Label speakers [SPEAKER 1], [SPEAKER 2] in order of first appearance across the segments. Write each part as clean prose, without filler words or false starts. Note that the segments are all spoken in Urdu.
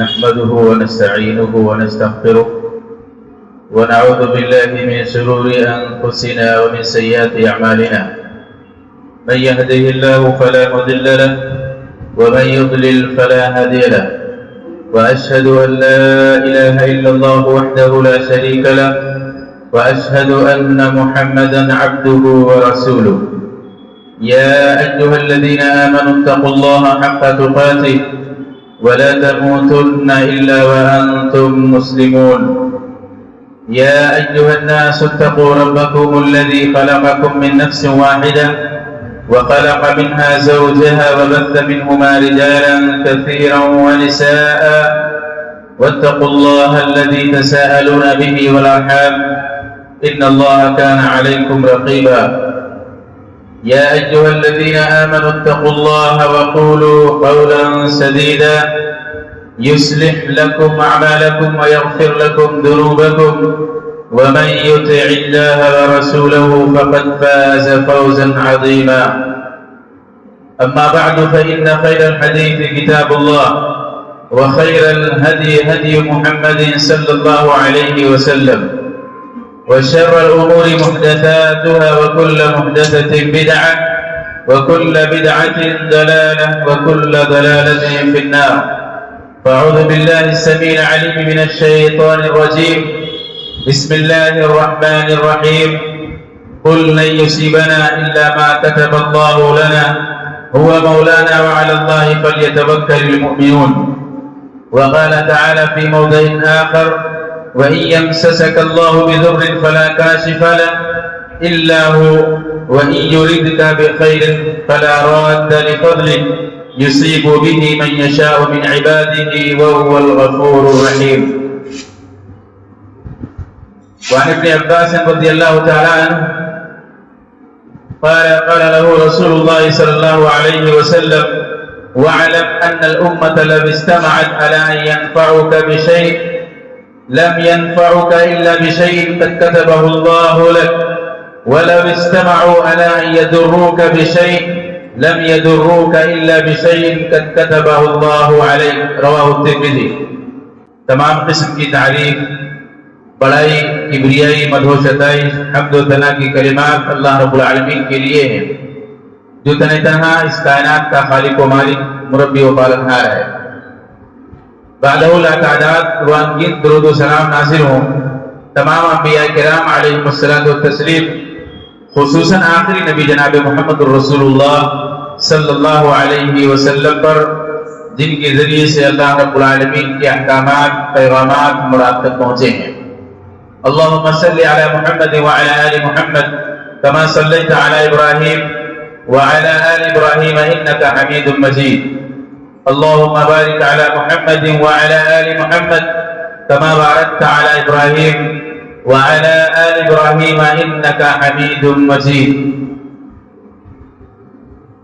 [SPEAKER 1] نحمده ونستعينه ونستغفره ونعوذ بالله من شرور أنفسنا ومن سيئات أعمالنا. من يهده الله فلا مضل له ومن يضلل فلا هادي له، وأشهد أن لا إله إلا الله وحده لا شريك له، وأشهد أن محمدا عبده ورسوله. يا أيها الذين آمنوا اتقوا الله حق تقاته ولا تموتن إلا وأنتم مسلمون. يا أيها الناس اتقوا ربكم الذي خلقكم من نفس واحدة وخلق منها زوجها وبث منهما رجالا كثيرا ونساء، واتقوا الله الذي تساءلون به والأرحام إن الله كان عليكم رقيبا. يا أيها الذين آمنوا اتقوا الله وقولوا قولا سديدا يصلح لكم أعمالكم ويغفر لكم ذنوبكم، ومن يطع الله ورسوله فقد فاز فوزا عظيما. أما بعد، فإن خير الحديث كتاب الله، وخير الهدي هدي محمد صلى الله عليه وسلم، وشر الأمور محدثاتها، وكل محدثة بدعة، وكل بدعة ضلالة، وكل ضلالة في النار. فأعوذ بالله السميع العليم من الشيطان الرجيم. بسم الله الرحمن الرحيم. قل لن يصيبنا إلا ما كتب الله لنا هو مولانا وعلى الله فليتوكل المؤمنون. وقال تعالى في موضع آخر: وإن يمسسك الله بضر فلا كاشف له إلا هو، وإن يردك بخير فلا راد لفضله يصيب به من يشاء من عباده وهو الغفور الرحيم. وعن ابن عباس رضي الله تعالى عنه قال له رسول الله صلى الله عليه وسلم: واعلم أن الأمة لو استمعت على أن ينفعوك بشيء لم ينفعك إلا بشيء قد كتبه الله لك، ولو استمعوا على أن يضروك بشيء لم يضروك إلا بشيء قد كتبه الله عليك. رواہ الترمذی. تمام قسم کی تعریف، بڑائی، کبریائی، مدح و ستائش، حمد و ثنا کی کلمات اللہ رب العالمین کے لیے ہیں، جو تنہا اس کائنات کا خالق و مالک، مربی و پالنہار ہے. بعدہ لا تعداد روانگین درود و سلام نازل ہوں تمام انبیاء کرام علیہم الصلوۃ والتسلیم، خصوصاً آخری نبی جناب محمد رسول اللہ صلی اللہ علیہ وسلم پر، جن کے ذریعے سے اللہ رب العالمین کے احکامات، پیغامات مراد تک پہنچے ہیں. اللہم صلی علی محمد وعلی آل محمد کما صلیت علی ابراہیم وعلی آل ابراہیم انکا حمید مجید. اللهم بارك على محمد وعلى آل محمد كما باركت على إبراهيم وعلى آل إبراهيم إنك حميد مجيد.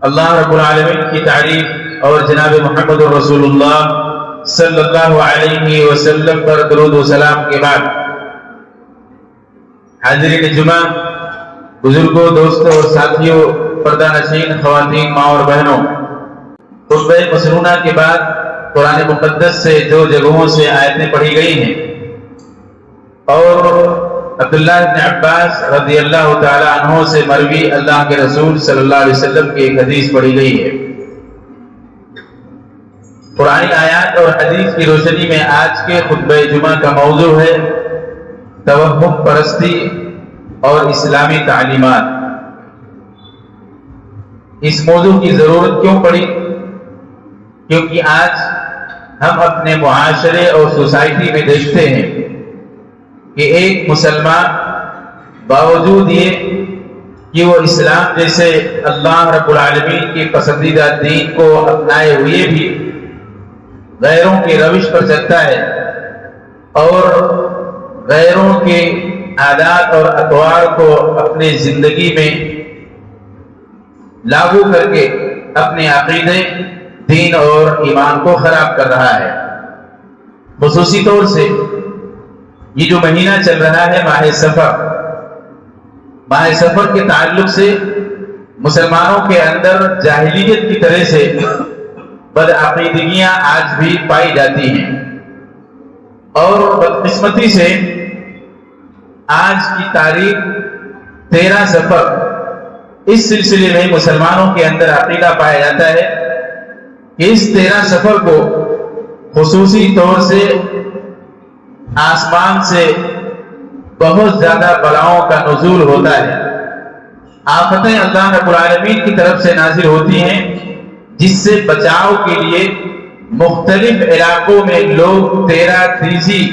[SPEAKER 1] اللہ رب العالمین کی تعریف اور جناب محمد رسول اللہ صلی اللہ علیہ وسلم پر درود و سلام کے بعد، حاضرین جمعہ، بزرگوں، دوستوں اور ساتھیوں، پردہ نشین خواتین، ماں اور بہنوں، خطبہ مسنونہ کے بعد قرآن مقدس سے جو جگہوں سے آیتیں پڑھی گئی ہیں اور عبداللہ بن عباس رضی اللہ تعالی عنہ سے مروی اللہ کے رسول صلی اللہ علیہ وسلم کی ایک حدیث پڑھی گئی ہے، قرآنی آیات اور حدیث کی روشنی میں آج کے خطبہ جمعہ کا موضوع ہے توہم پرستی اور اسلامی تعلیمات. اس موضوع کی ضرورت کیوں پڑی؟ کیونکہ آج ہم اپنے معاشرے اور سوسائٹی میں دیکھتے ہیں کہ ایک مسلمان باوجود یہ کہ وہ اسلام جیسے اللہ رب العالمین کے پسندیدہ دین کو اپنائے ہوئے بھی غیروں کے روش پر چلتا ہے اور غیروں کے عادات اور اطوار کو اپنی زندگی میں لاگو کر کے اپنے عقیدے، دین اور ایمان کو خراب کر رہا ہے. خصوصی طور سے یہ جو مہینہ چل رہا ہے ماہ سفر کے تعلق سے مسلمانوں کے اندر جاہلیت کی طرح سے بدعقیدگیاں آج بھی پائی جاتی ہیں، اور بدقسمتی سے آج کی تاریخ 13 سفر اس سلسلے میں مسلمانوں کے اندر عقیدہ پایا جاتا ہے کہ اس 13 سفر کو خصوصی طور سے آسمان سے بہت زیادہ بلاؤں کا نزول ہوتا ہے، آفتیں اللہ رب العالمین کی طرف سے نازل ہوتی ہیں، جس سے بچاؤ کے لیے مختلف علاقوں میں لوگ تیرہ تیزی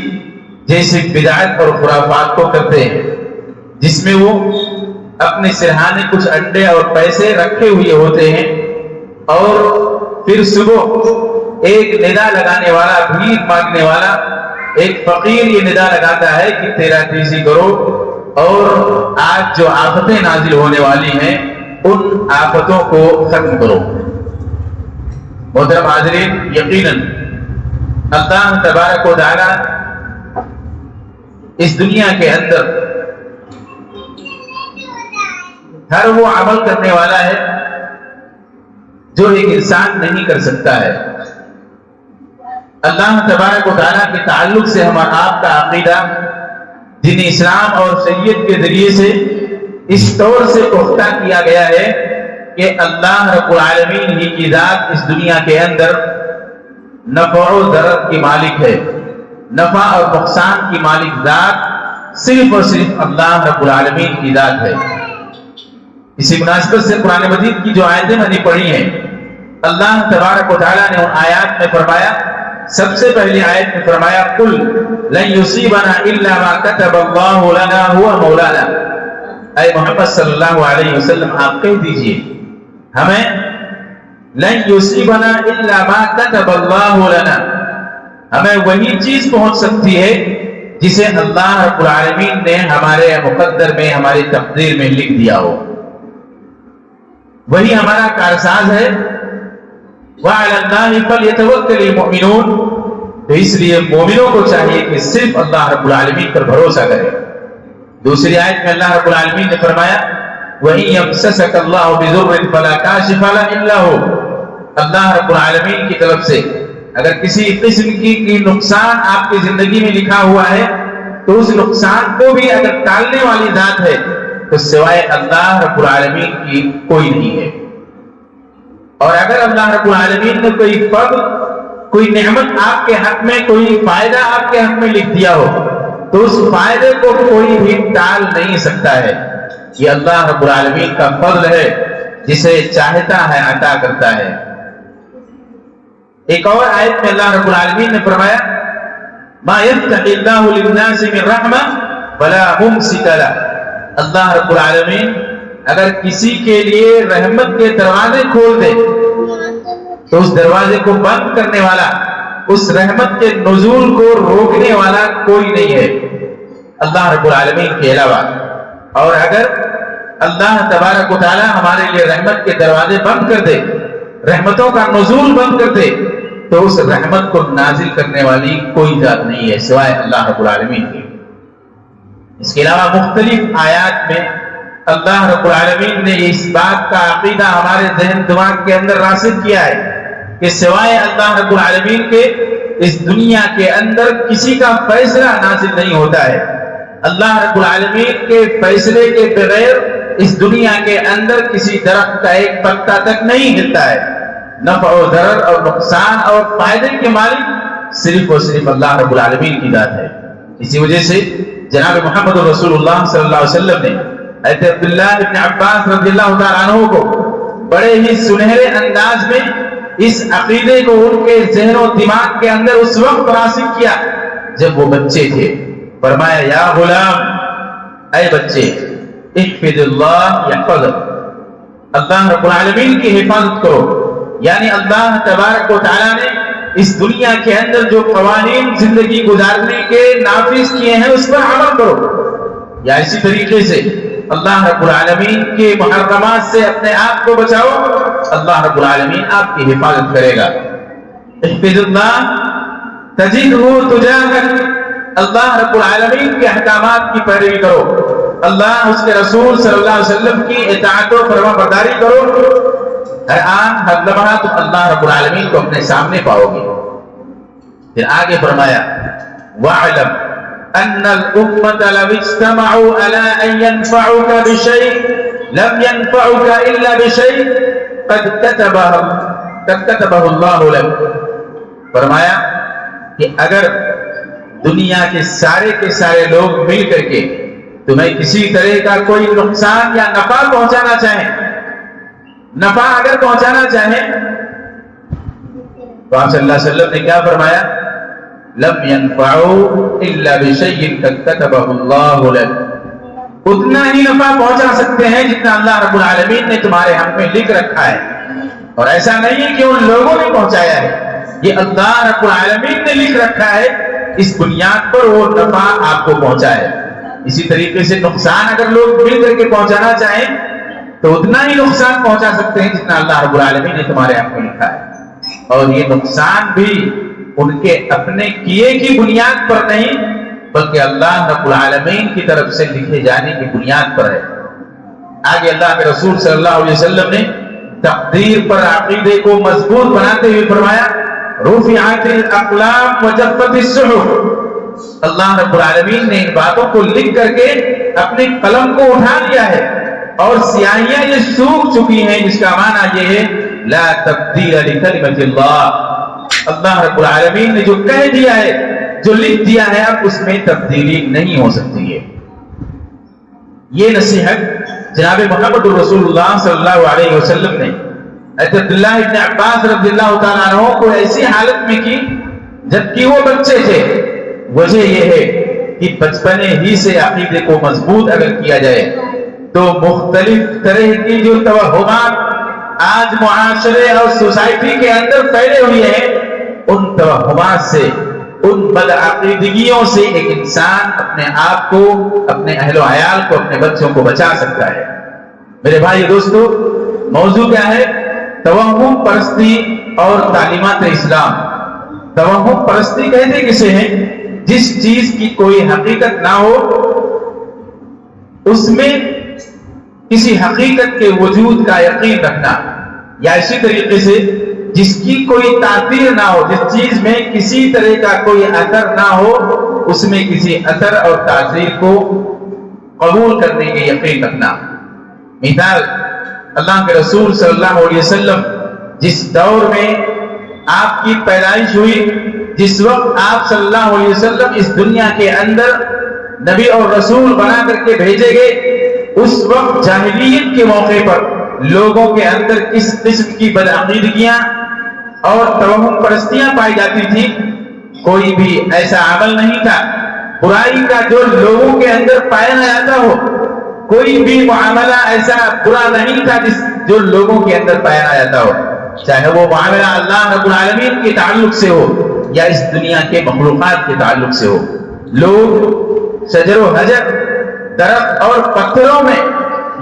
[SPEAKER 1] جیسے بدعت اور خرافات کو کرتے ہیں، جس میں وہ اپنے سرہانے کچھ انڈے اور پیسے رکھے ہوئے ہوتے ہیں، اور پھر صبح ایک ندا لگانے والا، بھیک مانگنے والا ایک فقیر یہ ندا لگاتا ہے کہ تیرہ تیزی کرو اور آج جو آفتیں نازل ہونے والی ہیں ان آفتوں کو ختم کرو۔ محترم حاضرین، یقیناً اللہ تبارک و تعالی اس دنیا کے اندر ہر وہ عمل کرنے والا ہے جو ایک انسان نہیں کر سکتا ہے۔ اللہ تبارک و تعالیٰ کے تعلق سے ہمارا آپ کا عقیدہ دین اسلام اور شریعت کے ذریعے سے اس طور سے پختہ کیا گیا ہے کہ اللہ رب العالمین ہی کی ذات اس دنیا کے اندر نفع و ضرر کی مالک ہے، نفع اور نقصان کی مالک ذات صرف اور صرف اللہ رب العالمین کی ذات ہے۔ اسی مناسبت سے قرآن مجید کی جو آیتیں میں نے پڑھی ہیں، اللہ تبارک و تعالیٰ نے ان آیات میں فرمایا، سب سے پہلی آیت میں فرمایا قل لن یصیبنا الا ما كتب اللہ لنا هو مولانا، اے محمد صلی اللہ علیہ وسلم آپ کہہ دیجئے ہمیں لن یصیبنا الا ما كتب اللہ لنا، ہمیں وہی چیز پہنچ سکتی ہے جسے اللہ رب العالمین نے ہمارے مقدر میں، ہماری تقدیر میں لکھ دیا ہو، وہی ہمارا کارساز ہے۔ وَعَلَى اللَّهِ فَلْيَتَوَكَّلِ الْمُؤْمِنُونَ، تو اس لیے مومنوں کو چاہیے کہ صرف اللہ رب العالمین پر بھروسہ کریں۔ دوسری آیت میں اللہ رب العالمین نے فرمایا وَإِن يَمْسَسَكَ اللَّهُ بِضُرٍّ فَلَا كَاشِفَ لَهُ إِلَّا هُوَ، اللہ رب العالمین کی طرف سے اگر کسی قسم کی نقصان آپ کی زندگی میں لکھا ہوا ہے تو اس نقصان کو بھی اگر ٹالنے والی ذات ہے تو سوائے اللہ رب العالمین کی کوئی نہیں ہے۔ اور اگر اللہ رب العالمین نے کوئی فضل، کوئی نعمت آپ کے حق میں، کوئی فائدہ آپ کے حق میں لکھ دیا ہو تو اس فائدے کو کوئی بھی ٹال نہیں سکتا ہے۔ یہ اللہ رب العالمین کا فضل ہے، جسے چاہتا ہے عطا کرتا ہے۔ ایک اور آیت میں اللہ رب العالمین نے فرمایا ما يفتح اللہ للناس من رحمہ فلا ممسک لہ، اللہ رب العالمین اگر کسی کے لیے رحمت کے دروازے کھول دے تو اس دروازے کو بند کرنے والا، اس رحمت کے نزول کو روکنے والا کوئی نہیں ہے اللہ رب العالمین کے علاوہ۔ اور اگر اللہ تبارک و تعالی ہمارے لیے رحمت کے دروازے بند کر دے، رحمتوں کا نزول بند کر دے، تو اس رحمت کو نازل کرنے والی کوئی ذات نہیں ہے سوائے اللہ رب العالمین کی۔ اس کے علاوہ مختلف آیات میں اللہ رب العالمین نے اس بات کا عقیدہ ہمارے ذہن دماغ کے اندر راسخ کیا ہے کہ سوائے اللہ رب العالمین کے اس دنیا کے اندر کسی کا فیصلہ نازل نہیں ہوتا ہے۔ اللہ رب العالمین کے فیصلے کے بغیر اس دنیا کے اندر کسی درخت کا ایک پتا تک نہیں ہلتا ہے۔ نفع و ضرر اور نقصان اور فائدے کے مالک صرف اور صرف اللہ رب العالمین کی ذات ہے۔ اسی وجہ سے جناب محمد رسول اللہ صلی اللہ علیہ وسلم نے حضرت عبداللہ ابن عباس رضی اللہ تعالیٰ عنہ کو بڑے ہی سنہرے انداز میں اس عقیدے کو ان کے ذہن و دماغ کے اندر اس وقت راسخ کیا جب وہ بچے تھے۔ فرمایا یا غلام، اے بچے، احفظ اللہ یحفظک، اللہ رب العالمین کی حفاظت کرو، یعنی اللہ تبارک و تعالیٰ نے اس دنیا کے اندر جو قوانین زندگی گزارنے کے نافذ کیے ہیں اس پر عمل کرو، یا اسی طریقے سے اللہ رب العالمین کے محرمات سے اپنے آپ کو بچاؤ، اللہ رب العالمین آپ کی حفاظت کرے گا۔ احفظ اللہ تجدہ تجاہک، اللہ رب العالمین کے احکامات کی پیروی کرو، اللہ اس کے رسول صلی اللہ علیہ وسلم کی اطاعت و فرما برداری کرو، ہر آن ہر لمحہ تم اللہ رب العالمین کو اپنے سامنے پاؤ گے۔ پھر آگے فرمایا وَاعْلَمْ أَنَّ الْأُمَّةَ لَوِ اجْتَمَعُوا عَلَىٰ أَن يَنفَعُوكَ بِشَيْءٍ لَمْ يَنفَعُوكَ إِلَّا بِشَيْءٍ قَدْ كَتَبَهُ اللَّهُ لَكَ۔ فرمایا کہ اگر دنیا کے سارے لوگ مل کر کے تمہیں کسی طرح کا کوئی نقصان یا نفع پہنچانا چاہیں، نفع اگر پہنچانا چاہیں تو آپ صلی اللہ علیہ وسلم نے کیا فرمایا؟ لم ينفعوا الا بشيء قد كتبه الله لك، اتنا ہی نفع پہنچا سکتے ہیں جتنا اللہ رب العالمین نے تمہارے حق میں لکھ رکھا ہے، اور ایسا نہیں ہے کہ ان لوگوں نے پہنچایا ہے، یہ اللہ رب العالمین نے لکھ رکھا ہے، اس بنیاد پر وہ نفع آپ کو پہنچا ہے۔ اسی طریقے سے نقصان اگر لوگ مل کر کے پہنچانا چاہیں تو اتنا ہی نقصان پہنچا سکتے ہیں جتنا اللہ رب العالمین نے تمہارے حق میں لکھا ہے، اور یہ نقصان بھی ان کے اپنے کیے کی بنیاد پر نہیں بلکہ اللہ رب العالمین کی طرف سے لکھے جانے کی بنیاد پر ہے۔ آگے اللہ کے رسول صلی اللہ علیہ وسلم نے تقدیر پر عقیدے کو مضبوط بناتے ہوئے فرمایا رفعت الاقلام وجفت الصحف، اللہ رب العالمین نے ان باتوں کو لکھ کر کے اپنی قلم کو اٹھا لیا ہے اور سیاہیاں یہ سوکھ چکی ہیں، جس کا معنی یہ ہے لا تبدیل لکلمۃ اللہ، اللہ رب العالمین نے جو کہہ دیا ہے، جو لکھ دیا ہے، اب اس میں تبدیلی نہیں ہو سکتی ہے۔ یہ نصیحت جناب محمد رسول اللہ صلی اللہ علیہ وسلم نے حضرت عبداللہ ابن عباس رضی اللہ تعالیٰ عنہ کو ایسی حالت میں کی جبکہ وہ بچے تھے۔ وجہ یہ ہے کہ بچپنے ہی سے عقیدے کو مضبوط اگر کیا جائے تو مختلف طرح کی جو توہمات آج معاشرے اور سوسائٹی کے اندر پھیلے ہوئے ہیں، ان توہمات سے، ان بدعقیدگیوں سے ایک انسان اپنے آپ کو، اپنے اہل و عیال کو، اپنے بچوں کو بچا سکتا ہے۔ میرے بھائی دوستو، موضوع کیا ہے؟ توہم پرستی اور تعلیمات اسلام۔ توہم پرستی کہتے کسے ہیں؟ جس چیز کی کوئی حقیقت نہ ہو، اس میں کسی حقیقت کے وجود کا یقین رکھنا، یا اسی طریقے سے جس کی کوئی تاثیر نہ ہو، جس چیز میں کسی طرح کا کوئی اثر نہ ہو، اس میں کسی اثر اور تاثیر کو قبول کرنے کے یقین رکھنا۔ مثال، اللہ کے رسول صلی اللہ علیہ وسلم جس دور میں آپ کی پیدائش ہوئی، جس وقت آپ صلی اللہ علیہ وسلم اس دنیا کے اندر نبی اور رسول بنا کر کے بھیجے گئے، اس وقت جاہلیت کے موقع پر لوگوں کے اندر کس قسم کی بدعقیدگیاں اور توہم پرستیاں پائی جاتی تھی؟ کوئی بھی ایسا عمل نہیں تھا برائی کا جو لوگوں کے اندر پایا جاتا ہو، کوئی بھی معاملہ ایسا برا نہیں تھا جو لوگوں کے اندر پایا جاتا ہو، چاہے وہ معاملہ اللہ رب العالمین کے تعلق سے ہو یا اس دنیا کے مخلوقات کے تعلق سے ہو۔ لوگ شجر و حجر، درخت اور پتھروں میں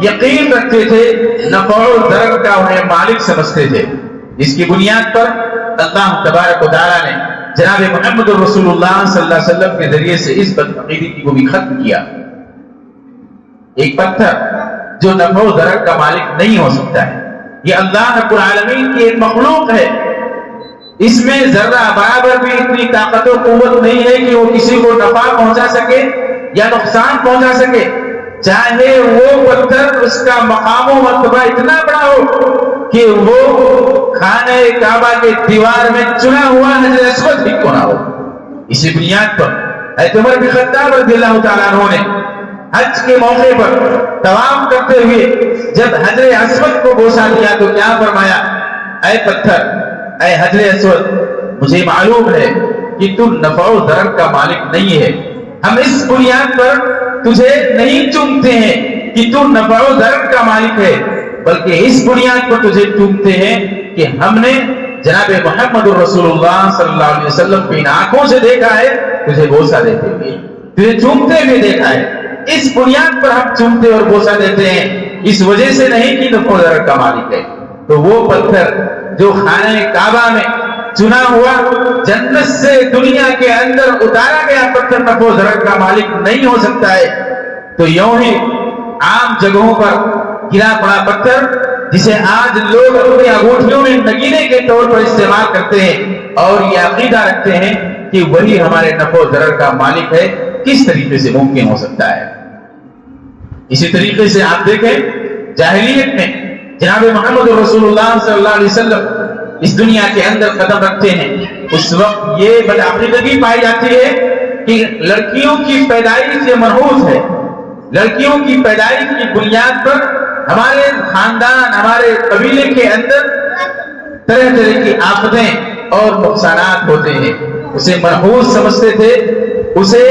[SPEAKER 1] یقین رکھتے تھے، نفع و ضرر کا انہیں مالک سمجھتے تھے، جس کی بنیاد پر اللہ تبارک و تعالیٰ نے جناب محمد رسول اللہ صلی اللہ علیہ وسلم کے ذریعے سے اس بدعقیدگی کو بھی ختم کیا۔ ایک پتھر جو نفع و ضرر کا مالک نہیں ہو سکتا ہے، یہ اللہ رب العالمین کی ایک مخلوق ہے، اس میں ذرہ برابر بھی اتنی طاقت و قوت نہیں ہے کہ وہ کسی کو نفع پہنچا سکے یا نقصان پہنچا سکے، چاہے وہ پتھر، اس کا مقام و مرتبہ اتنا بڑا ہو کہ وہ خانہ کعبہ کے دیوار میں چنا ہوا حجر اسود بھی کیوں نہ ہو۔ اسی بنیاد پر حضرت عمر بن خطاب رضی اللہ تعالیٰ عنہ نے حج کے موقع پر طواف کرتے ہوئے جب حجر اسود کو بوسا دیا تو کیا فرمایا؟ اے پتھر، اے حجر اسود، مجھے معلوم ہے کہ تم نفع و ضرر کا مالک نہیں ہے، ہم اس بنیاد پر تجھے نہیں چومتے ہیں کہ تم نفع و ضرر کا مالک ہے، بلکہ اس بنیاد پر تجھے چومتے ہیں کہ ہم نے جناب محمد رسول اللہ صلی اللہ علیہ وسلم کی آنکھوں سے دیکھا ہے، تجھے بوسا دیتے ہوئے، تجھے چومتے ہوئے دیکھا ہے، اس بنیاد پر ہم چومتے اور بوسا دیتے ہیں، اس وجہ سے نہیں کہ نفع و ضرر کا مالک ہے۔ تو وہ پتھر جو خانہ کعبہ میں چنا ہوا، جنت سے دنیا کے اندر اتارا گیا پتھر نفع و ضرر کا مالک نہیں ہو سکتا ہے، تو یوں ہی عام جگہوں پر گرا پڑا پتھر جسے آج لوگ اپنی انگوٹھیوں میں نگینے کے طور پر استعمال کرتے ہیں اور یہ عقیدہ رکھتے ہیں کہ وہی ہمارے نفع و ضرر کا مالک ہے، کس طریقے سے ممکن ہو سکتا ہے؟ اسی طریقے سے آپ دیکھیں جاہلیت میں جناب محمد رسول اللہ صلی اللہ علیہ وسلم اس دنیا کے اندر قدم رکھتے ہیں، اس وقت یہ بدعقیدگی پائی جاتی ہے کہ لڑکیوں کی پیدائش یہ منحوس ہے، لڑکیوں کی پیدائش کی بنیاد پر ہمارے خاندان، ہمارے قبیلے کے اندر طرح طرح کی آفتیں اور نقصانات ہوتے ہیں، اسے منحوس سمجھتے تھے، اسے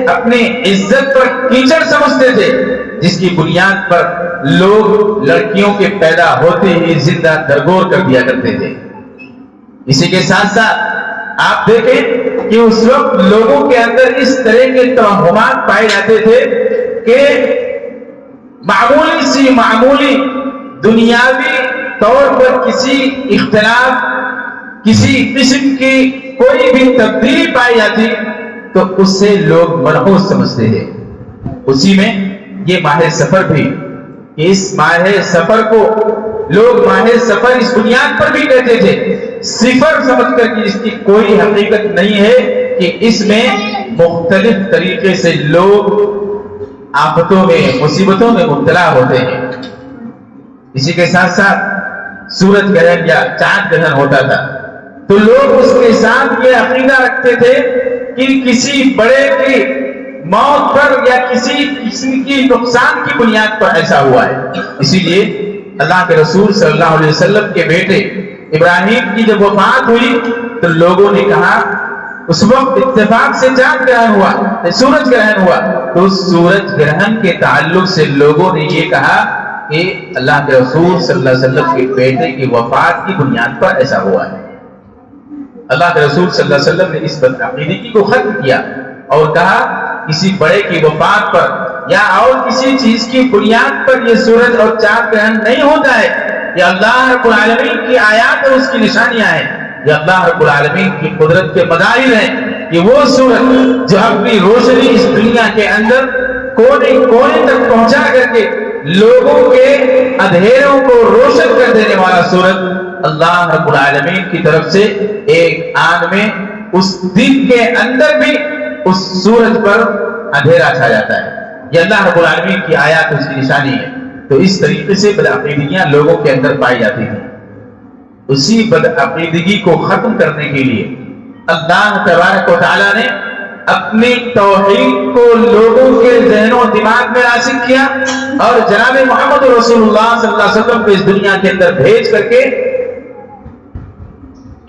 [SPEAKER 1] اپنی عزت پر کیچڑ سمجھتے تھے، جس کی بنیاد پر لوگ لڑکیوں کے پیدا ہوتے ہی زندہ درگور کر دیا کرتے تھے۔ اسی کے ساتھ ساتھ آپ دیکھیں کہ اس وقت لوگوں کے اندر اس طرح کے توہمات پائے جاتے تھے کہ معمولی دنیاوی طور پر کسی اختلاف، کسی قسم کی کوئی بھی تبدیلی پائی جاتی تو اس سے لوگ منحوس سمجھتے ہیں۔ اسی میں یہ ماہ سفر بھی، اس ماہ سفر کو لوگ ماہ سفر اس بنیاد پر بھی کہتے تھے، صفر سمجھ کر کہ اس کی کوئی حقیقت نہیں ہے کہ اس میں مختلف طریقے سے لوگ آفتوں میں، مصیبتوں میں مبتلا ہوتے ہیں۔ اسی کے ساتھ ساتھ سورج گرہن یا چاند گرہن ہوتا تھا تو لوگ اس کے ساتھ یہ عقیدہ رکھتے تھے کہ کسی بڑے کی موت پر یا کسی قسم کی نقصان کی بنیاد پر ایسا ہوا ہے۔ اسی لیے اللہ کے رسول صلی اللہ علیہ وسلم کے بیٹے ابراہیم کی جب وفات ہوئی تو لوگوں نے کہا، اس وقت اتفاق سے چاند گرہن ہوا، سورج گرہن ہوا، تو اس سورج گرہن کے تعلق سے لوگوں نے یہ کہا کہ اللہ کے رسول صلی اللہ علیہ وسلم کے بیٹے کی وفات کی بنیاد پر ایسا ہوا ہے۔ اللہ کے رسول صلی اللہ علیہ وسلم نے اس بدعقیدگی کو ختم کیا اور کہا کسی بڑے کی وفات پر یا اور کسی چیز کی بنیاد پر یہ سورج اور چاند گرہن نہیں ہوتا ہے، یہ اللہ رب العالمین کی آیات اور اس کی نشانیاں ہیں، یہ اللہ رب العالمین کی قدرت کے مظاہر ہیں کہ وہ سورج جو اپنی روشنی اس دنیا کے اندر کونے کونے تک پہنچا کر کے لوگوں کے اندھیروں کو روشن کر دینے والا سورج، اللہ رب العالمین کی طرف سے ایک آن میں اس دن کے اندر بھی اس سورج پر اندھیرا چھا جاتا ہے، یہ اللہ رب العالمین کی آیات اس کی نشانی ہے۔ تو اس طریقے سے بدعقیدگیاں لوگوں کے اندر پائی جاتی ہیں۔ اسی بدعقیدگی کو ختم کرنے کے لیے اللہ تبارک و تعالیٰ نے اپنی توحید کو لوگوں کے ذہن و دماغ میں راسخ کیا اور جناب محمد رسول اللہ صلی اللہ علیہ وسلم کو اس دنیا کے اندر بھیج کر کے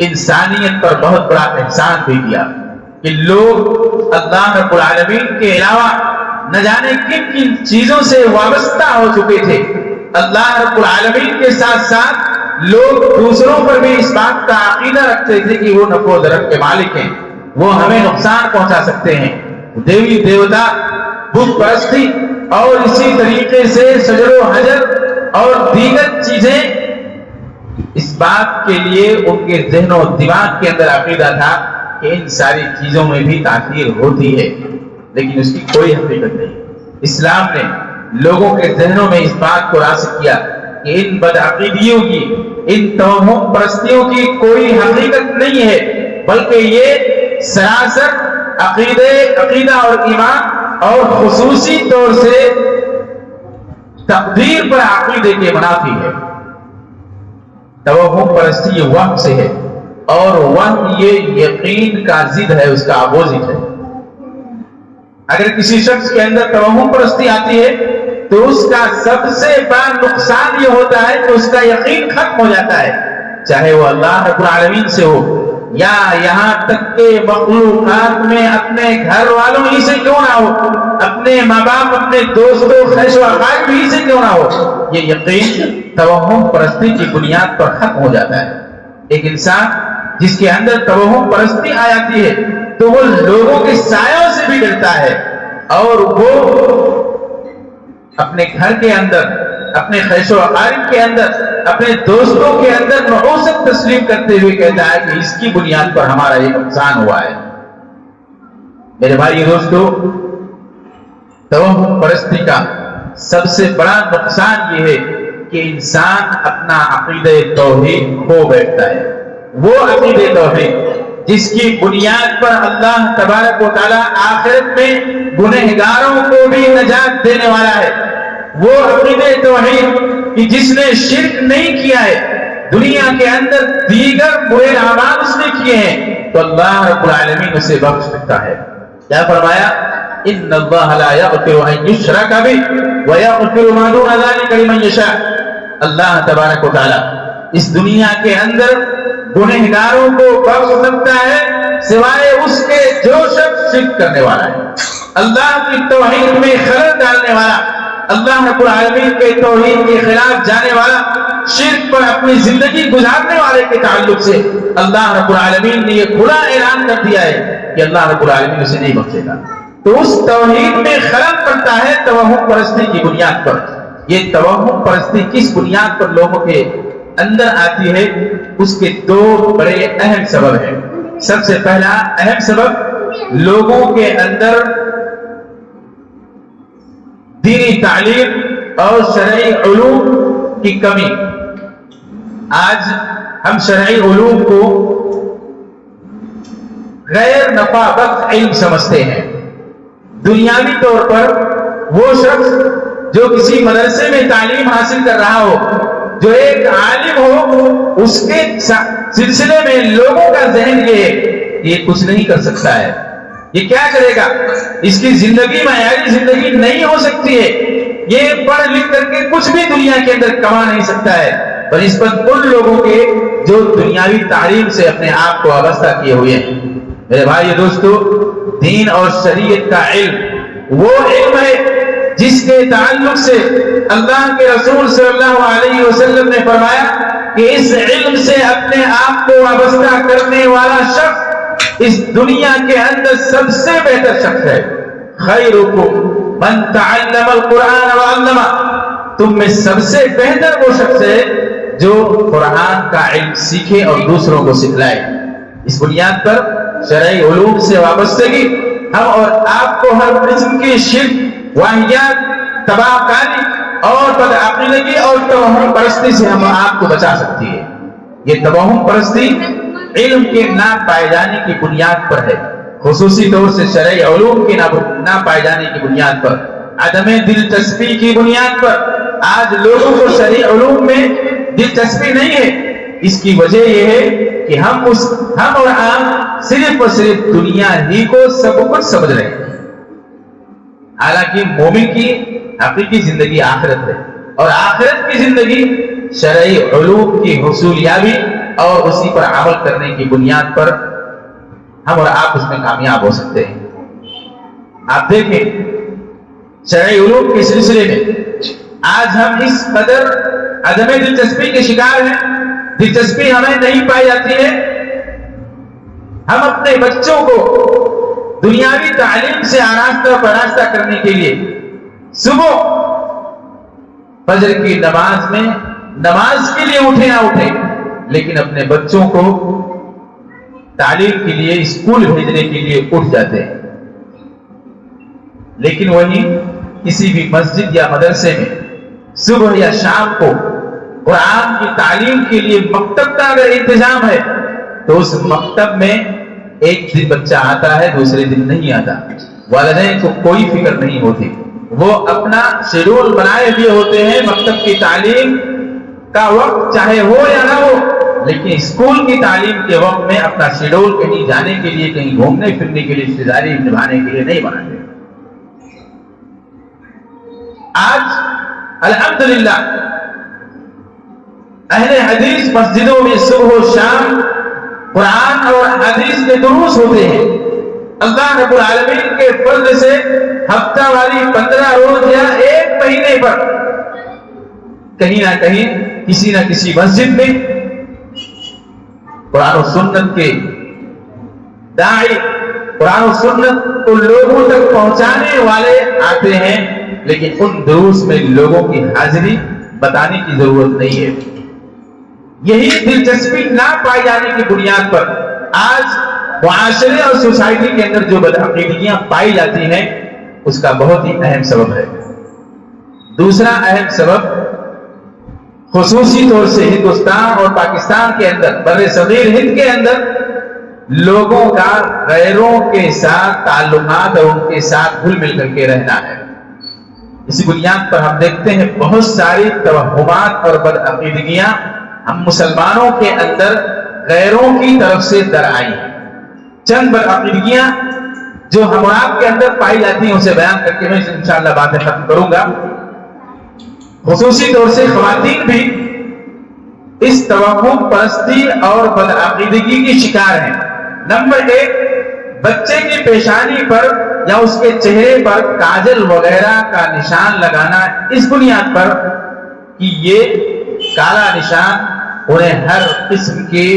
[SPEAKER 1] انسانیت پر بہت بڑا احسان بھی کیا کہ لوگ اللہ رب العالمین کے علاوہ نہ جانے کن کن چیزوں سے وابستہ ہو چکے تھے۔ اللہ رب العالمین کے ساتھ ساتھ لوگ دوسروں پر بھی اس بات کا عقیدہ رکھتے تھے کہ وہ نفع و ضرر کے مالک ہیں، وہ ہمیں نقصان پہنچا سکتے ہیں۔ دیوی دیوتا، بت پرستی اور اسی طریقے سے شجر و حجر اور دیگر چیزیں، اس بات کے لیے ان کے ذہن و دماغ کے اندر عقیدہ تھا کہ ان ساری چیزوں میں بھی تاثیر ہوتی ہے، لیکن اس کی کوئی حقیقت نہیں۔ اسلام نے لوگوں کے ذہنوں میں اس بات کو راسخ کیا کہ ان بدعقیدیوں کی، ان توہم پرستیوں کی کوئی حقیقت نہیں ہے، بلکہ یہ سراسر عقیدہ اور ایمان اور خصوصی طور سے تقدیر پر عقیدے کے منافی ہے۔ توہم پرستی یہ وہم سے ہے اور وہم یہ یقین کا ضد ہے، اس کا اپوزٹ ہے۔ اگر کسی شخص کے اندر توہم پرستی آتی ہے تو اس کا سب سے بڑا نقصان یہ ہوتا ہے کہ اس کا یقین ختم ہو جاتا ہے، چاہے وہ اللہ رب العالمین سے ہو یا یہاں تک کہ مخلوقات میں اپنے گھر والوں ہی سے کیوں نہ ہو، اپنے ماں باپ، اپنے دوستوں، خیش و اقارب ہی سے کیوں نہ ہو، یہ یقین توہم پرستی کی بنیاد پر ختم ہو جاتا ہے۔ ایک انسان جس کے اندر توہم پرستی آ جاتی ہے تو وہ لوگوں کے سایوں سے بھی ڈرتا ہے اور وہ اپنے گھر کے اندر، اپنے خیش و اقارب کے اندر، اپنے دوستوں کے اندر نحوست تسلیم کرتے ہوئے کہتا ہے کہ اس کی بنیاد پر ہمارا یہ نقصان ہوا ہے۔ میرے بھائی دوستو، توہم پرستی کا سب سے بڑا نقصان یہ ہے کہ انسان اپنا عقیدہ توحید کھو بیٹھتا ہے۔ وہ عقیدہ توحید جس کی بنیاد پر اللہ تبارک و تعالیٰ آخرت میں گنہگاروں کو بھی نجات دینے والا ہے۔ وہ عقیدہ توحید کہ جس نے شرک نہیں کیا ہے، دنیا کے اندر دیگر برے اعمال اس نے کیے ہیں، تو اللہ رب العالمین اسے بخش سکتا ہے۔ کیا فرمایا؟ ان اللہ لا یغفر ان یشرک بہ ویغفر ما دون ذلک لمن یشاء۔ اللہ تبارک و تعالی اس دنیا کے اندر گنہگاروں کو بخش سکتا ہے سوائے اس کے جو شخص شرک کرنے والا ہے، اللہ کی توحید میں خلل ڈالنے والا، اللہ رب العالمین کے توحید کے خلاف جانے والا، شرک پر اپنی زندگی گزارنے والے کے تعلق سے اللہ رب العالمین نے یہ کھلا اعلان کر دیا ہے کہ اللہ رب العالمین اسے نہیں بخشے گا۔ تو اس توحید میں خلل پڑتا ہے توہم پرستی کی بنیاد پر۔ یہ توہم پرستی کس بنیاد پر لوگوں کے اندر آتی ہے؟ اس کے دو بڑے اہم سبب ہیں۔ سب سے پہلا اہم سبب لوگوں کے اندر دینی تعلیم اور شرعی علوم کی کمی۔ آج ہم شرعی علوم کو غیر نفع بخش علم سمجھتے ہیں۔ دنیاوی طور پر وہ شخص جو کسی مدرسے میں تعلیم حاصل کر رہا ہو، جو ایک عالم ہو، اس کے سلسلے میں لوگوں کا ذہن یہ ہے کہ یہ کچھ نہیں کر سکتا ہے، یہ کیا کرے گا، اس کی زندگی معیاری زندگی نہیں ہو سکتی ہے، یہ پڑھ لکھ کر کے کچھ بھی دنیا کے اندر کما نہیں سکتا ہے۔ پر اس پر ان لوگوں کے جو دنیاوی تعلیم سے اپنے آپ کو وابستہ کیے ہوئے ہیں۔ میرے بھائی دوستو، دین اور شریعت کا علم وہ علم ہے جس کے تعلق سے اللہ کے رسول صلی اللہ علیہ وسلم نے فرمایا کہ اس علم سے اپنے آپ کو وابستہ کرنے والا شخص اس دنیا کے اندر سب سے بہتر شخص ہے۔ خیرکم من تعلم القرآن وعلمہ، تم میں سب سے بہتر وہ شخص ہے جو قرآن کا علم سیکھے اور دوسروں کو سکھلائے۔ اس بنیاد پر شرعی علوم سے وابستگی ہم اور آپ کو ہر قسم کی شرک، واہیات، تباہ کاری اور بدعقیدگی اور توہم پرستی سے ہم آپ کو بچا سکتی ہے۔ یہ توہم پرستی علم کے نہ پائے جانے کی بنیاد پر ہے، خصوصی طور سے شرعی علوم کے نہ پائے جانے کی بنیاد پر، عدم دلچسپی کی بنیاد پر۔ آج لوگوں کو شرعی علوم میں دلچسپی نہیں ہے۔ اس کی وجہ یہ ہے کہ ہم اور آپ صرف اور صرف دنیا ہی کو سب کچھ سمجھ رہے ہیں، حالانکہ مومن کی حقیقی زندگی آخرت ہے، اور آخرت کی زندگی شرعی علوم کی حصول یابی اور اسی پر عمل کرنے کی بنیاد پر ہم اور آپ اس میں کامیاب ہو سکتے ہیں۔ آپ دیکھیں شرعی علوم کے سلسلے میں آج ہم اس قدر عدم دلچسپی کے شکار ہیں، دلچسپی ہمیں نہیں پائی جاتی ہے۔ ہم اپنے بچوں کو دنیاوی تعلیم سے آراستہ کرنے کے لیے صبح فجر کی نماز میں نماز کے لیے اٹھے نہ اٹھے، لیکن اپنے بچوں کو تعلیم کے لیے اسکول بھیجنے کے لیے اٹھ جاتے ہیں، لیکن وہیں کسی بھی مسجد یا مدرسے میں صبح یا شام کو قرآن کی تعلیم کے لیے مکتب کا اگر انتظام ہے تو اس مکتب میں ایک دن بچہ آتا ہے، دوسرے دن نہیں آتا، والدین کو کوئی فکر نہیں ہوتی، وہ اپنا شیڈول بنائے ہوئے ہوتے ہیں، مکتب کی تعلیم کا وقت چاہے ہو یا نہ ہو، لیکن اسکول کی تعلیم کے وقت میں اپنا شیڈول کہیں جانے کے لیے، کہیں گھومنے پھرنے کے لیے، رشتہ داری نبھانے کے لیے نہیں بناتے۔ آج الحمدللہ اہل حدیث مسجدوں میں صبح و شام قرآن اور حدیث کے دروس ہوتے ہیں۔ اللہ رب العالمین کے فضل سے ہفتہ والی 15 روز یا ایک مہینے پر کہیں نہ کہیں کسی نہ کسی مسجد میں قرآن و سنت کے داعی، قرآن و سنت کو لوگوں تک پہنچانے والے آتے ہیں، لیکن ان دروس میں لوگوں کی حاضری بتانے کی ضرورت نہیں ہے۔ یہی دلچسپی نہ پائی جانے کی بنیاد پر آج معاشرے اور سوسائٹی کے اندر جو بدعقیدگیاں پائی جاتی ہیں اس کا بہت ہی اہم سبب ہے۔ دوسرا اہم سبب خصوصی طور سے ہندوستان اور پاکستان کے اندر، بر صغیر ہند کے اندر لوگوں کا غیروں کے ساتھ تعلقات اور ان کے ساتھ گھل مل کر کے رہنا ہے۔ اسی بنیاد پر ہم دیکھتے ہیں بہت ساری توہمات اور بدعقیدگیاں ہم مسلمانوں کے اندر غیروں کی طرف سے در آئی ہیں۔ چند بدعقیدگیاں جو ہم آپ کے اندر پائی جاتی ہیں اسے بیان کر کے میں انشاءاللہ باتیں ختم کروں گا۔ خصوصی طور سے خواتین بھی اس توہم پرستی اور بدعقیدگی کی شکار ہیں۔ نمبر 1، بچے کی پیشانی پر یا اس کے چہرے پر کاجل وغیرہ کا نشان لگانا اس بنیاد پر کہ یہ کالا نشان انہیں ہر قسم کی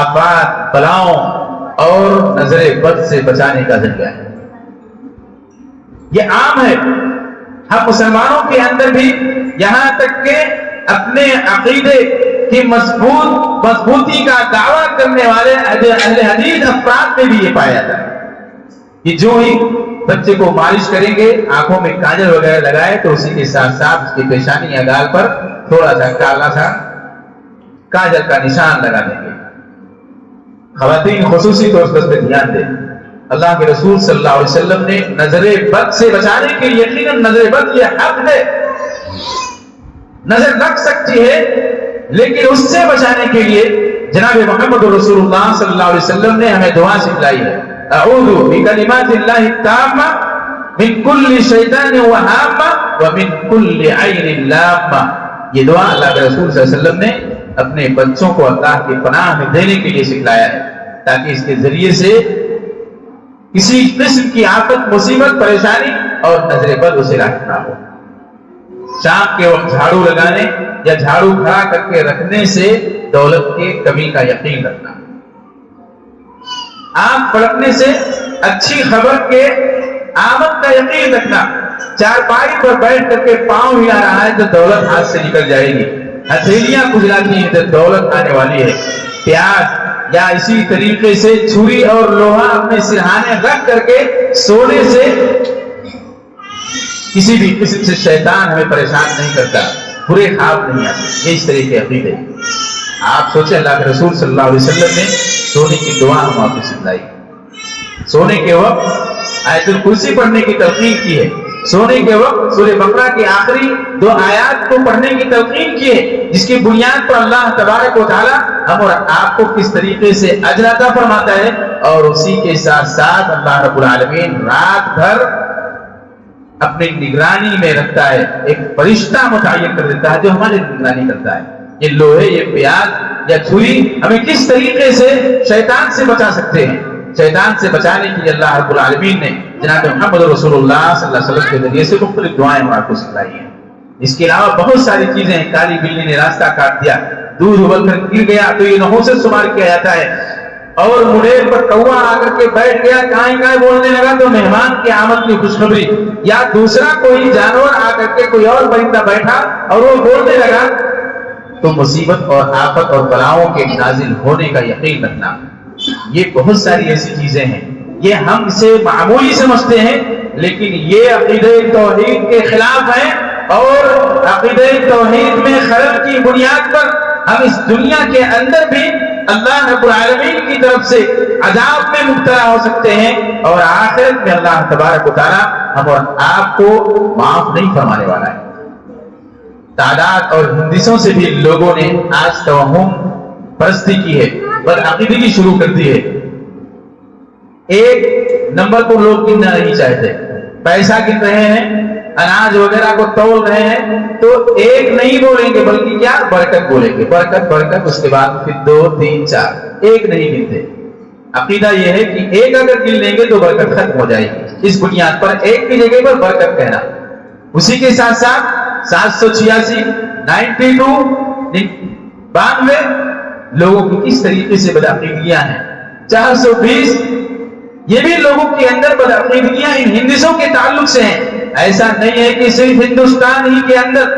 [SPEAKER 1] آفات، بلاؤں اور نظر بد سے بچانے کا ذریعہ ہے۔ یہ عام ہے، ہم مسلمانوں کے اندر بھی یہاں تک کہ اپنے عقیدے کی مضبوطی کا دعویٰ کرنے والے اہل حدیث افراد میں بھی یہ پایا جاتا ہے کہ جو ہی بچے کو مالش کریں گے، آنکھوں میں کاجل وغیرہ لگائے تو اسی کے ساتھ ساتھ اس کی پیشانی یا گال پر تھوڑا سا کالا سا کاجل کا نشان لگا دیں گے۔ خواتین خصوصی طور پر اس پہ دھیان دیں۔ اللہ کے رسول صلی اللہ علیہ وسلم نے نظر بد سے بچانے کے لیے، یقیناً نظر بد یہ حق ہے، نظر لگ سکتی ہے، لیکن اس سے بچانے کے لیے جناب محمد رسول اللہ صلی اللہ علیہ وسلم نے ہمیں دعا سکھلائی ہے۔ اعوذ بکلمات اللہ التامہ من کل شیطان وہامہ ومن کل عین لامہ۔ یہ دعا اللہ کے رسول صلی اللہ علیہ وسلم نے اپنے بچوں کو اللہ کی پناہ میں دینے کے لیے سکھلایا ہے، تاکہ اس کے ذریعے سے کسی قسم کی آفت، مصیبت، پریشانی اور نظر بد اسے لاحق نہ ہو۔ شام کے وقت جھاڑو لگانے یا جھاڑو کھڑا کر کے رکھنے سے دولت کی کمی کا یقین رکھنا، آنکھ پھڑکنے سے اچھی خبر کے آمد کا یقین رکھنا، چارپائی پر بیٹھ کر کے پاؤں ہلا رہا ہے تو دولت ہاتھ سے نکل جائے گی، ہتھیلیاں کھجلاتی ہیں تو دولت آنے والی ہے۔ پیاز یا اسی طریقے سے چھری اور لوہا اپنے سرہانے رکھ کر کے سونے سے کسی بھی قسم سے شیطان ہمیں پریشان نہیں کرتا، برے خواب نہیں آتے۔ یہ اس طرح کے عقیدے آپ سوچیں، اللہ کے رسول صلی اللہ علیہ وسلم نے سونے کی دعا ہم آپ کو سکھلائی، سونے کے وقت آیت الکرسی پڑھنے کی تلقین کی ہے، سونے کے وقت سورہ بقرہ کی آخری 2 آیات کو پڑھنے کی تلقین کی ہے، جس کی بنیاد پر اللہ تبارک و تعالی ہم اور آپ کو کس طریقے سے اجر عطا فرماتا ہے، اور اسی کے ساتھ ساتھ اللہ رب العالمین رات بھر اپنی نگرانی میں رکھتا ہے، ایک فرشتہ متعین کر دیتا ہے جو ہماری نگرانی کرتا ہے۔ یہ لوہے، یہ پیاز یا چھری ہمیں کس طریقے سے شیطان سے بچا سکتے ہیں، شیطان سے بچانے کے لیے اللہ رب العالمین نے جناب محمد رسول اللہ صلی اللہ علیہ وسلم کے ذریعے سے مختلف دعائیں ہم آپ کو سکھلائی ہیں۔ اس کے علاوہ بہت ساری چیزیں ہیں، کالی بلی نے راستہ کاٹ دیا، دودھ ابل کر گر گیا تو یہ نحوست شمار کیا جاتا ہے، اور منیر پر کوا آ کر کے بیٹھ گیا، کائیں کائیں بولنے لگا تو مہمان کی آمد کی خوشخبری، یا دوسرا کوئی جانور آ کر کے کوئی اور پرندہ بیٹھا اور وہ بولنے لگا تو مصیبت اور آفت اور بلاؤں کے نازل ہونے کا یقین رکھنا۔ یہ بہت ساری ایسی چیزیں ہیں، یہ ہم اسے معمولی سمجھتے ہیں، لیکن یہ عقیدہ توحید کے خلاف ہے، اور عقیدہ توحید میں خلل کی بنیاد پر ہم اس دنیا کے اندر بھی اللہ رب العالمین کی طرف سے عذاب میں مبتلا ہو سکتے ہیں، اور آخرت میں اللہ تبارک و تعالی ہم اور آپ کو معاف نہیں فرمانے والا ہے۔ تعداد اور ہندسوں سے بھی لوگوں نے آج توہم پرستی کی ہے، بدعقیدگی شروع کر دی ہے۔ ایک نمبر کو لوگ گننا نہیں چاہتے، پیسہ گن رہے ہیں، اناج وغیرہ کو تول رہے ہیں تو ایک نہیں بولیں گے بلکہ کیا، برکت بولیں گے، برکت برکت، اس کے بعد پھر 2 3 4، ایک نہیں گنتے۔ عقیدہ یہ ہے کہ ایک اگر گن لیں گے تو برکت ختم ہو جائے گی، اس بنیاد پر ایک کی جگہ پر برکت کہنا۔ اسی کے ساتھ ساتھ 786 92 92 لوگوں کی کس طریقے سے بدعقیدگیاں ہیں، 420 یہ بھی لوگوں کے اندر بدعقیدگیاں ان ہندسوں کے تعلق سے ہیں۔ ایسا نہیں ہے کہ صرف ہندوستان ہی کے اندر،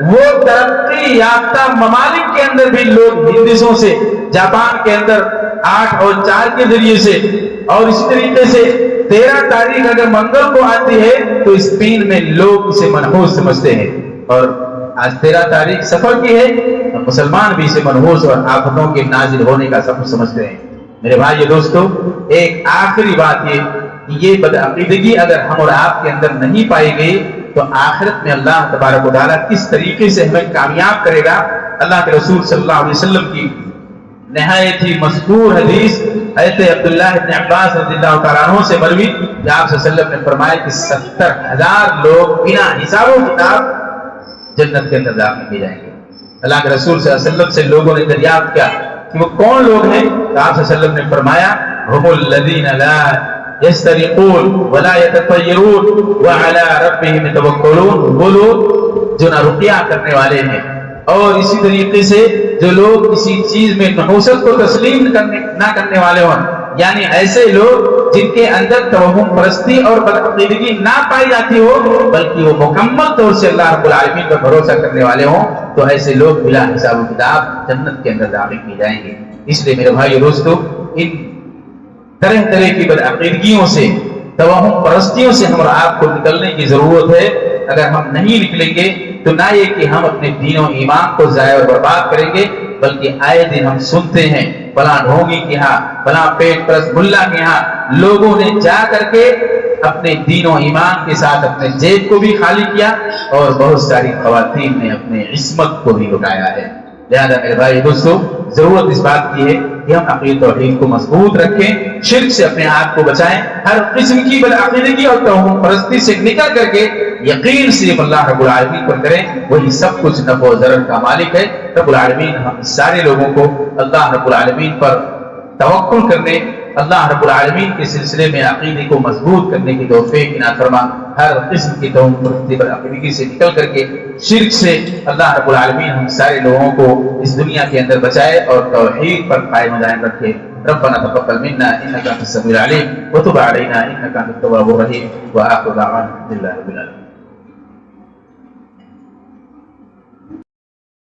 [SPEAKER 1] وہ ترقی یافتہ ممالک کے اندر بھی لوگ ہندسوں سے، جاپان کے اندر 8 اور 4 کے ذریعے سے، اور اسی طریقے سے 13 تاریخ اگر منگل کو آتی ہے تو اسپین میں لوگ اسے منحوس سمجھتے ہیں، اور آج 13 تاریخ سفر کی ہے، مسلمان بھی اسے منحوس اور آفتوں کے نازل ہونے کا سفر سمجھتے ہیں۔ میرے بھائی دوستو، ایک آخری بات یہ بدعقیدگی اگر ہم اور آپ کے اندر نہیں پائی گئی تو آخرت میں اللہ تبارک و تعالیٰ کس طریقے سے ہمیں کامیاب کرے گا۔ اللہ کے رسول صلی اللہ علیہ وسلم کی نہایت ہی مشہور حدیث حضرت عبداللہ ابن عباس رضی اللہ تعالیٰ عنہ سے مروی کہ آپ صلی اللہ علیہ وسلم نے فرمایا کہ 70,000 لوگ بنا حساب و کتاب جنت کے اندر داخل کیے جائیں گے۔ اللہ کے رسول صلی اللہ علیہ وسلم سے لوگوں نے دریافت کیا کہ وہ کون لوگ ہیں، تو آپ صلی اللہ علیہ وسلم نے فرمایا هم الذین لا یسترقون ولا یتطیرون وعلی ربهم یتوکلون، وہ لوگ جو نہ رقیہ کرنے والے ہیں اور اسی طریقے سے جو لوگ کسی چیز میں نحوست کو تسلیم نہ کرنے والے ہوں، یعنی ایسے لوگ جن کے اندر توہم پرستی اور بدعقیدگی نہ پائی جاتی ہو بلکہ وہ مکمل طور سے اللہ رب العالمین پر بھروسہ کرنے والے ہوں، تو ایسے لوگ بلا حساب و کتاب جنت کے اندر داخل کیے جائیں گے۔ اس لیے میرے بھائی دوستو، ان طرح طرح کی بدعقیدگیوں سے، توہم پرستیوں سے ہم اور آپ کو نکلنے کی ضرورت ہے۔ اگر ہم نہیں نکلیں گے تو نہ یہ کہ ہم اپنے دین و ایمان کو ضائع اور برباد کریں گے، بلکہ آئے دن ہم سنتے ہیں فلاں ڈھونگی کے ہاں، فلاں پیٹ پرست ملا کے ہاں لوگوں نے جا کر کے اپنے دین و ایمان کے ساتھ اپنے جیب کو بھی خالی کیا اور بہت ساری خواتین نے اپنے عصمت کو بھی لٹایا ہے۔ لہذا میرے بھائی دوستو، ضرورت اس بات کی ہے کہ ہم عقیدہ توحید کو مضبوط رکھیں، شرک سے اپنے آپ کو بچائیں، ہر قسم کی بدعقیدگی اور توہم پرستی سے نکل کر کے یقین صرف اللہ رب العالمین پر کریں، وہی سب کچھ نفع و ضرر کا مالک ہے۔ رب العالمین ہم سارے لوگوں کو اللہ رب العالمین پر توکل کرنے، اللہ رب العالمین کے سلسلے میں عقیدے کو مضبوط کرنے کی توفیق عنایت فرما۔ ہر قسم کی توہم پرستی بدعقیدگی سے نکل کر کے شرک سے اللہ رب العالمین ہم سارے لوگوں کو اس دنیا کے اندر بچائے اور توحید پر قائم دائم رکھے۔ ربنا تقبل منا انك انت السميع العليم وتب علينا انك انت التواب الرحيم واخر دعوانا الحمد لله رب العالمين۔